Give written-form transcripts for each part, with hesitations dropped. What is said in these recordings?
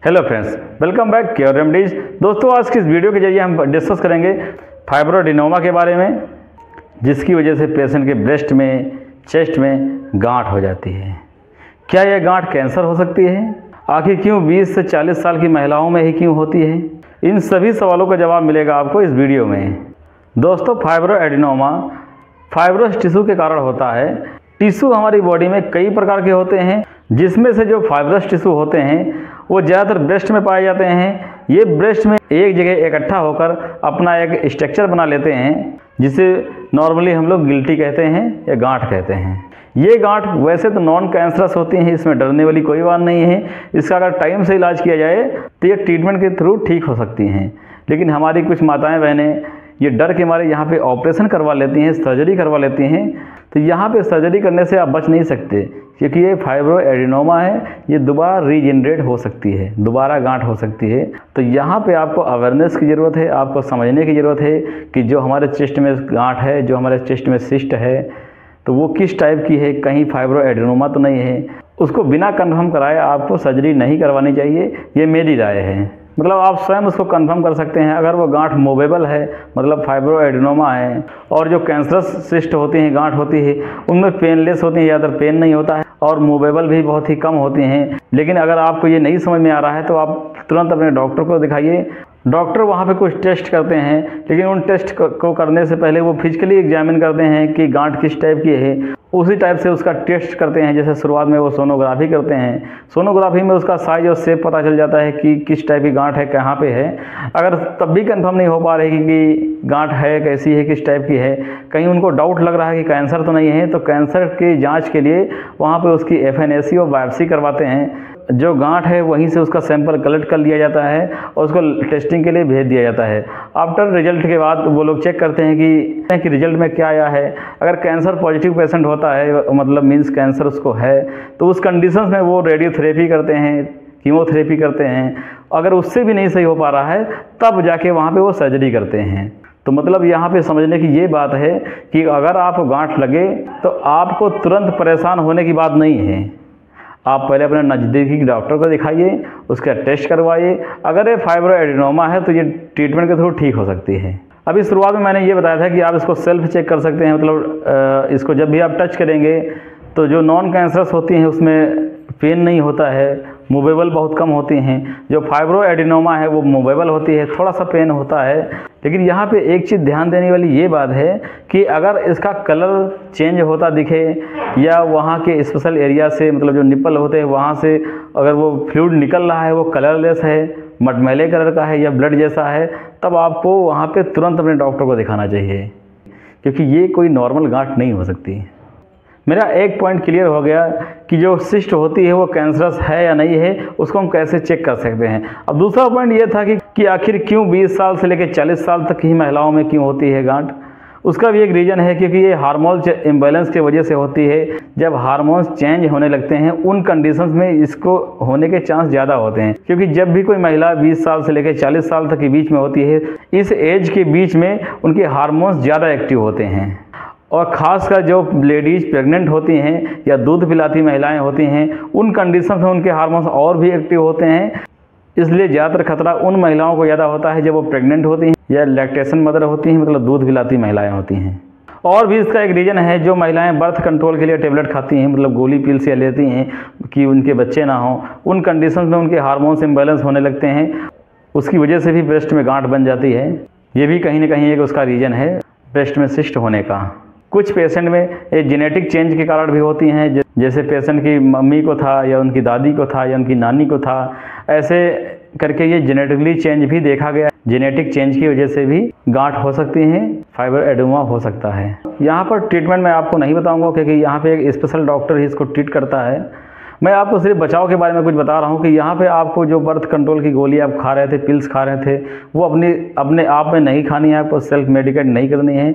Hello friends, welcome back cure remedies. दोस्तों, आज की इस वीडियो के जरिए हम डिस्कस करेंगे फाइब्रोएडेनोमा के बारे में, जिसकी वजह से पेशेंट के ब्रेस्ट में, चेस्ट में गांठ हो जाती है। क्या यह गांठ कैंसर हो सकती है? आखिर क्यों 20 से 40 साल की महिलाओं में ही क्यों होती है? इन सभी सवालों का जवाब मिलेगा आपको इस वीडियो में। दोस्तों, फाइब्रोएडेनोमा फाइब्रोस टिश्यू के कारण होता है। टिश्यू हमारी बॉडी में कई प्रकार के होते हैं, जिसमें से जो फाइब्रोस टिश्यू होते हैं वो ज़्यादातर ब्रेस्ट में पाए जाते हैं। ये ब्रेस्ट में एक जगह इकट्ठा होकर अपना एक स्ट्रक्चर बना लेते हैं, जिसे नॉर्मली हम लोग गिल्टी कहते हैं या गांठ कहते हैं। ये गांठ वैसे तो नॉन कैंसरस होती हैं, इसमें डरने वाली कोई बात नहीं है। इसका अगर टाइम से इलाज किया जाए तो ये ट्रीटमेंट के थ्रू ठीक हो सकती हैं। लेकिन हमारी कुछ माताएं बहनें ये डर के मारे यहाँ पे ऑपरेशन करवा लेती हैं, सर्जरी करवा लेती हैं। तो यहाँ पे सर्जरी करने से आप बच नहीं सकते, क्योंकि ये फाइब्रोएडेनोमा है, ये दोबारा रीजनरेट हो सकती है, दोबारा गांठ हो सकती है। तो यहाँ पे आपको अवेयरनेस की ज़रूरत है, आपको समझने की ज़रूरत है कि जो हमारे चेस्ट में गांठ है, जो हमारे चेस्ट में सिस्ट है, तो वो किस टाइप की है, कहीं फाइब्रोएडेनोमा तो नहीं है। उसको बिना कंफर्म कराए आपको सर्जरी नहीं करवानी चाहिए, ये मेरी राय है। मतलब आप स्वयं उसको कंफर्म कर सकते हैं। अगर वो गांठ मूवेबल है, मतलब फाइब्रोएडेनोमा है, और जो कैंसरस सिस्ट होती हैं, गांठ होती है, उनमें पेनलेस होती हैं, ज़्यादातर पेन नहीं होता है, और मूवेबल भी बहुत ही कम होती हैं। लेकिन अगर आपको ये नहीं समझ में आ रहा है तो आप तुरंत अपने डॉक्टर को दिखाइए। डॉक्टर वहाँ पे कुछ टेस्ट करते हैं, लेकिन उन टेस्ट को करने से पहले वो फिजिकली एग्जामिन करते हैं कि गांठ किस टाइप की है। उसी टाइप से उसका टेस्ट करते हैं। जैसे शुरुआत में वो सोनोग्राफी करते हैं, सोनोग्राफी में उसका साइज और शेप पता चल जाता है कि किस टाइप की गांठ है, कहाँ पे है। अगर तब भी कंफर्म नहीं हो पा रही कि गांठ है, कैसी है, किस टाइप की है, कहीं उनको डाउट लग रहा है कि कैंसर तो नहीं है, तो कैंसर की जाँच के लिए वहाँ पर उसकी FNAC और बायोप्सी करवाते हैं। जो गांठ है वहीं से उसका सैंपल कलेक्ट कर लिया जाता है और उसको टेस्टिंग के लिए भेज दिया जाता है। आफ्टर रिजल्ट के बाद वो लोग चेक करते हैं कि रिजल्ट में क्या आया है। अगर कैंसर पॉजिटिव पेशेंट होता है, मतलब मींस कैंसर उसको है, तो उस कंडीशंस में वो रेडियोथेरेपी करते हैं, कीमोथेरेपी करते हैं। अगर उससे भी नहीं सही हो पा रहा है, तब जाके वहाँ पे वो सर्जरी करते हैं। तो मतलब यहाँ पे समझने की ये बात है कि अगर आपको गांठ लगे तो आपको तुरंत परेशान होने की बात नहीं है। आप पहले अपने नज़दीकी डॉक्टर को दिखाइए, उसका टेस्ट करवाइए। अगर ये फाइब्रोएडेनोमा है तो ये ट्रीटमेंट के थ्रू ठीक हो सकती है। अभी शुरुआत में मैंने ये बताया था कि आप इसको सेल्फ चेक कर सकते हैं। मतलब इसको जब भी आप टच करेंगे तो जो नॉन कैंसरस होती हैं उसमें पेन नहीं होता है, मूवेबल बहुत कम होती हैं। जो फाइब्रोएडेनोमा है वो मूवेबल होती है, थोड़ा सा पेन होता है। लेकिन यहाँ पे एक चीज़ ध्यान देने वाली ये बात है कि अगर इसका कलर चेंज होता दिखे, या वहाँ के स्पेशल एरिया से, मतलब जो निप्पल होते हैं वहाँ से अगर वो फ्लूइड निकल रहा है, वो कलरलेस है, मटमैले कलर का है या ब्लड जैसा है, तब आपको वहाँ पे तुरंत अपने डॉक्टर को दिखाना चाहिए, क्योंकि ये कोई नॉर्मल गांठ नहीं हो सकती। मेरा एक पॉइंट क्लियर हो गया कि जो सिस्ट होती है वो कैंसरस है या नहीं है, उसको हम कैसे चेक कर सकते हैं। अब दूसरा पॉइंट ये था कि आखिर क्यों 20 साल से लेकर 40 साल तक ही महिलाओं में क्यों होती है गांठ। उसका भी एक रीज़न है, क्योंकि ये हार्मोन इम्बैलेंस की वजह से होती है। जब हार्मोन्स चेंज होने लगते हैं, उन कंडीशंस में इसको होने के चांस ज़्यादा होते हैं। क्योंकि जब भी कोई महिला 20 साल से लेकर 40 साल तक के बीच में होती है, इस एज के बीच में उनके हार्मोन्स ज़्यादा एक्टिव होते हैं। और ख़ासकर जो लेडीज़ प्रेग्नेंट होती हैं या दूध पिलाती महिलाएं होती हैं, उन कंडीशन में उनके हार्मोन्स और भी एक्टिव होते हैं। इसलिए ज़्यादातर खतरा उन महिलाओं को ज़्यादा होता है जब वो प्रेग्नेंट होती हैं या लैक्टेशन मदर होती हैं, मतलब दूध पिलाती महिलाएं होती हैं। और भी इसका एक रीज़न है, जो महिलाएं बर्थ कंट्रोल के लिए टेबलेट खाती हैं, मतलब गोली पील से लेती हैं कि उनके बच्चे ना हों, उन कंडीशन में उनके हार्मोन्स इम्बैलेंस होने लगते हैं। उसकी वजह से भी ब्रेस्ट में गांठ बन जाती है। ये भी कहीं ना कहीं एक उसका रीज़न है ब्रेस्ट में सिस्ट होने का। कुछ पेशेंट में ये जेनेटिक चेंज के कारण भी होती हैं, जैसे पेशेंट की मम्मी को था या उनकी दादी को था या उनकी नानी को था, ऐसे करके ये जेनेटिकली चेंज भी देखा गया। जेनेटिक चेंज की वजह से भी गांठ हो सकती हैं, फाइब्रोएडेनोमा हो सकता है। यहाँ पर ट्रीटमेंट मैं आपको नहीं बताऊँगा, क्योंकि यहाँ पे एक स्पेशल डॉक्टर ही इसको ट्रीट करता है। मैं आपको सिर्फ बचाव के बारे में कुछ बता रहा हूँ कि यहाँ पे आपको जो बर्थ कंट्रोल की गोली आप खा रहे थे, पिल्स खा रहे थे, वो अपने आप में नहीं खानी है, आपको सेल्फ मेडिकेट नहीं करनी है।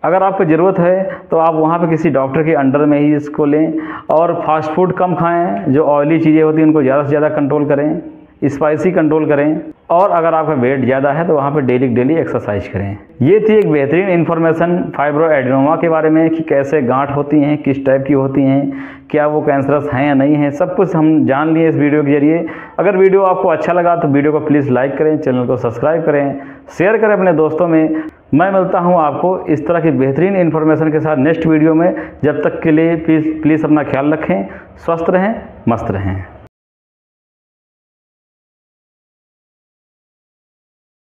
अगर आपको ज़रूरत है तो आप वहाँ पे किसी डॉक्टर के अंडर में ही इसको लें। और फास्ट फूड कम खाएं, जो ऑयली चीज़ें होती हैं उनको ज़्यादा से ज़्यादा कंट्रोल करें। स्पाइसी कंट्रोल करें, और अगर आपका वेट ज़्यादा है तो वहाँ पे डेली एक्सरसाइज करें। ये थी एक बेहतरीन इन्फॉर्मेशन फाइब्रोएडेनोमा के बारे में कि कैसे गांठ होती हैं, किस टाइप की होती हैं, क्या वो कैंसरस हैं या नहीं हैं, सब कुछ हम जान लिए इस वीडियो के जरिए। अगर वीडियो आपको अच्छा लगा तो वीडियो को प्लीज़ लाइक करें, चैनल को सब्सक्राइब करें, शेयर करें अपने दोस्तों में। मैं मिलता हूँ आपको इस तरह की बेहतरीन इन्फॉर्मेशन के साथ नेक्स्ट वीडियो में। जब तक के लिए प्लीज़ अपना ख्याल रखें, स्वस्थ रहें, मस्त रहें।